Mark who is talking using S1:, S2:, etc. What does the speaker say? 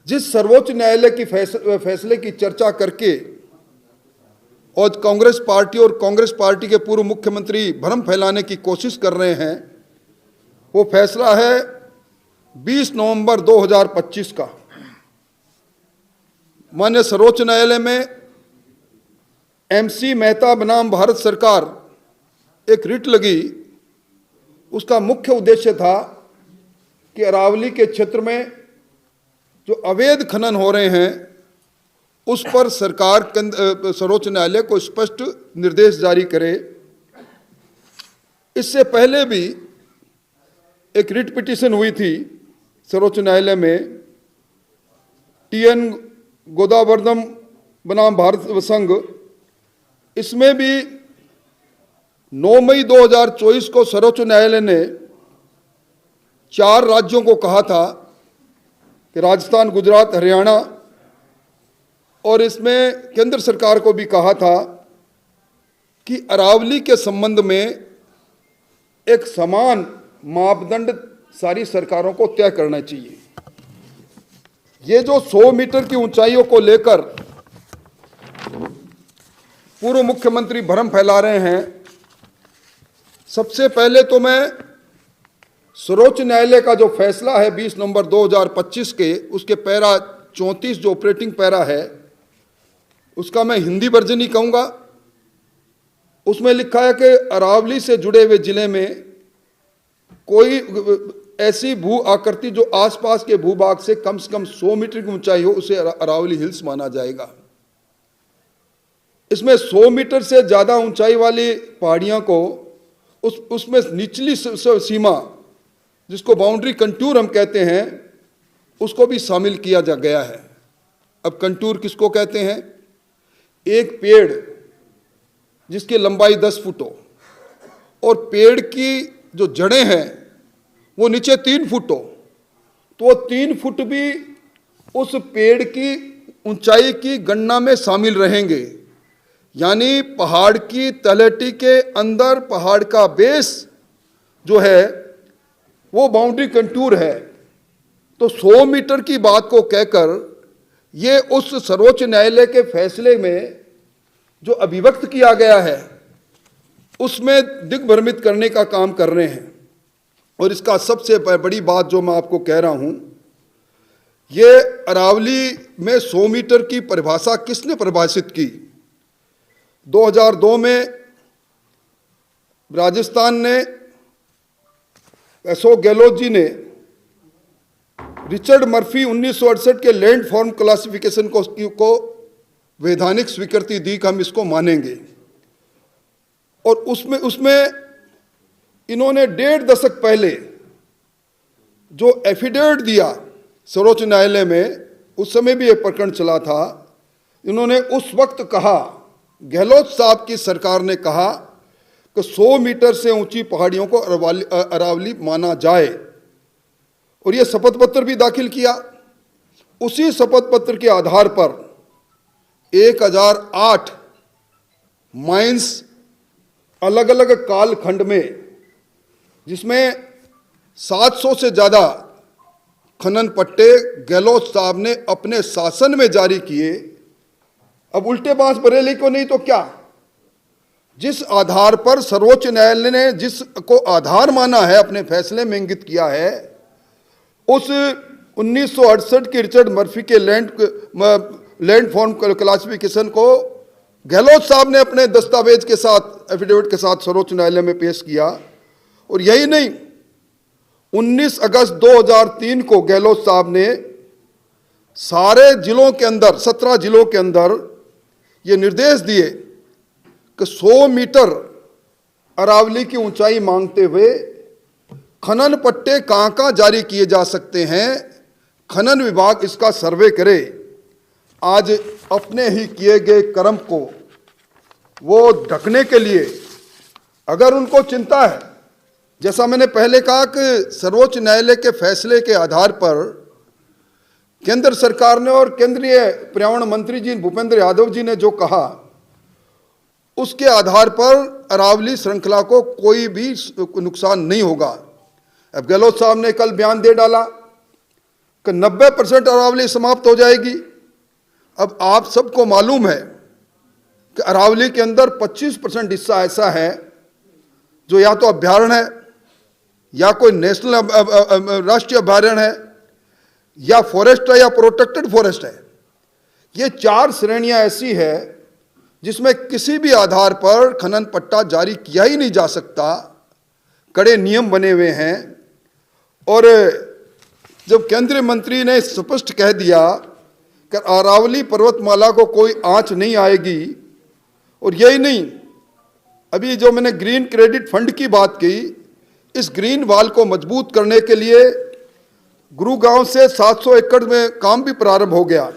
S1: जिस सर्वोच्च न्यायालय की फैसले की चर्चा करके और कांग्रेस पार्टी के पूर्व मुख्यमंत्री भ्रम फैलाने की कोशिश कर रहे हैं, वो फैसला है 20 नवंबर 2025 का। माननीय सर्वोच्च न्यायालय में MC मेहता बनाम भारत सरकार एक रिट लगी। उसका मुख्य उद्देश्य था कि अरावली के क्षेत्र में जो अवैध खनन हो रहे हैं उस पर सरकार सर्वोच्च न्यायालय को स्पष्ट निर्देश जारी करे। इससे पहले भी एक रिट पिटीशन हुई थी सर्वोच्च न्यायालय में, TN गोदावर्धन बनाम भारत संघ। इसमें भी 9 मई 2024 को सर्वोच्च न्यायालय ने 4 राज्यों को कहा था कि राजस्थान, गुजरात, हरियाणा, और इसमें केंद्र सरकार को भी कहा था कि अरावली के संबंध में एक समान मापदंड सारी सरकारों को तय करना चाहिए। ये जो 100 मीटर की ऊंचाइयों को लेकर पूर्व मुख्यमंत्री भ्रम फैला रहे हैं, सबसे पहले तो मैं सर्वोच्च न्यायालय का जो फैसला है 20 नवंबर 2025 के, उसके पैरा 34 जो ऑपरेटिंग पैरा है उसका मैं हिंदी वर्जन ही कहूँगा। उसमें लिखा है कि अरावली से जुड़े हुए जिले में कोई ऐसी भू आकृति जो आसपास के भूभाग से कम 100 मीटर की ऊंचाई हो, उसे अरावली हिल्स माना जाएगा। इसमें 100 मीटर से ज़्यादा ऊंचाई वाली पहाड़ियों को उसमें निचली सीमा, जिसको बाउंड्री कंटूर हम कहते हैं, उसको भी शामिल किया जा गया है। अब कंटूर किसको कहते हैं? एक पेड़ जिसकी लंबाई 10 फुट हो और पेड़ की जो जड़ें हैं वो नीचे 3 फुट हो, तो वो 3 फुट भी उस पेड़ की ऊंचाई की गणना में शामिल रहेंगे। यानी पहाड़ की तलहटी के अंदर पहाड़ का बेस जो है वो बाउंड्री कंटूर है। तो 100 मीटर की बात को कहकर ये उस सर्वोच्च न्यायालय के फैसले में जो अभिव्यक्त किया गया है उसमें दिग्भ्रमित करने का काम कर रहे हैं। और इसका सबसे बड़ी बात जो मैं आपको कह रहा हूं, ये अरावली में 100 मीटर की परिभाषा किसने परिभाषित की? 2002 में राजस्थान ने अशोक गहलोत जी ने रिचर्ड मर्फी 1968 के लैंड फॉर्म क्लासिफिकेशन को वैधानिक स्वीकृति दी कि हम इसको मानेंगे। और उसमें इन्होंने 1.5 दशक पहले जो एफिडेविट दिया सर्वोच्च न्यायालय में, उस समय भी एक प्रकरण चला था। इन्होंने उस वक्त कहा, गहलोत साहब की सरकार ने कहा कि 100 मीटर से ऊंची पहाड़ियों को अरावली माना जाए, और यह शपथ पत्र भी दाखिल किया। उसी शपथ पत्र के आधार पर 1008 माइंस अलग अलग कालखंड में, जिसमें 700 से ज़्यादा खनन पट्टे गहलोत साहब ने अपने शासन में जारी किए। अब उल्टे बांस बरेली को नहीं तो क्या? जिस आधार पर सर्वोच्च न्यायालय ने जिसको आधार माना है, अपने फैसले में इंगित किया है, उस 1968 के रिचर्ड मर्फी के लैंड फॉर्म क्लासिफिकेशन को गहलोत साहब ने अपने दस्तावेज के साथ, एफिडेविट के साथ सर्वोच्च न्यायालय में पेश किया। और यही नहीं, 19 अगस्त 2003 को गहलोत साहब ने सारे जिलों के अंदर, 17 जिलों के अंदर ये निर्देश दिए कि 100 मीटर अरावली की ऊंचाई मांगते हुए खनन पट्टे कहाँ जारी किए जा सकते हैं, खनन विभाग इसका सर्वे करे। आज अपने ही किए गए कर्म को वो ढकने के लिए, अगर उनको चिंता है, जैसा मैंने पहले कहा कि सर्वोच्च न्यायालय के फैसले के आधार पर केंद्र सरकार ने और केंद्रीय पर्यावरण मंत्री जी भूपेंद्र यादव जी ने जो कहा, उसके आधार पर अरावली श्रृंखला को कोई भी नुकसान नहीं होगा। अब गहलोत साहब ने कल बयान दे डाला, कि 90% अरावली समाप्त हो जाएगी। अब आप सबको मालूम है कि अरावली के अंदर 25% हिस्सा ऐसा है जो या तो अभयारण्य है, या कोई नेशनल राष्ट्रीय अभयारण्य है, या फॉरेस्ट है, या प्रोटेक्टेड फॉरेस्ट है। ये 4 श्रेणियां ऐसी है जिसमें किसी भी आधार पर खनन पट्टा जारी किया ही नहीं जा सकता। कड़े नियम बने हुए हैं। और जब केंद्रीय मंत्री ने स्पष्ट कह दिया कि अरावली पर्वतमाला को कोई आंच नहीं आएगी, और यही नहीं, अभी जो मैंने ग्रीन क्रेडिट फंड की बात की, इस ग्रीन वॉल को मजबूत करने के लिए गुरुगांव से 700 एकड़ में काम भी प्रारंभ हो गया।